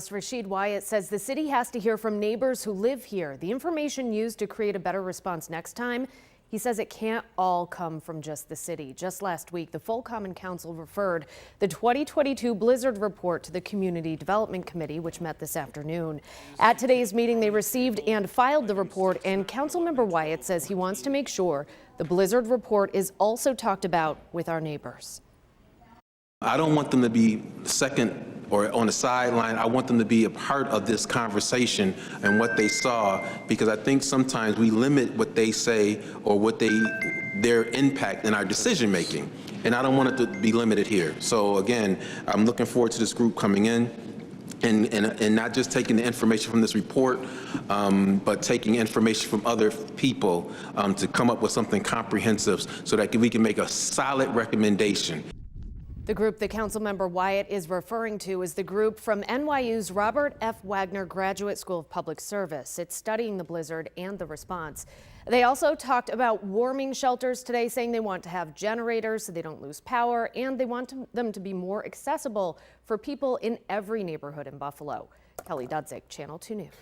Rashid Wyatt says the city has to hear from neighbors who live here. The information used to create a better response next time, he says it can't all come from just the city. Just last week, the full Common Council referred the 2022 blizzard report to the Community Development Committee, which met this afternoon. At today's meeting, they received and filed the report, and Councilmember Wyatt says he wants to make sure the blizzard report is also talked about with our neighbors. I don't want them to be second or on the sideline. I want them to be a part of this conversation and what they saw, because I think sometimes we limit what they say or their impact in our decision making. And I don't want it to be limited here. So again, I'm looking forward to this group coming in and not just taking the information from this report, but taking information from other people to come up with something comprehensive so that we can make a solid recommendation. The group that Councilmember Wyatt is referring to is the group from NYU's Robert F. Wagner Graduate School of Public Service. It's studying the blizzard and the response. They also talked about warming shelters today, saying they want to have generators so they don't lose power, and they want them to be more accessible for people in every neighborhood in Buffalo. Kelly Dudzik, Channel 2 News.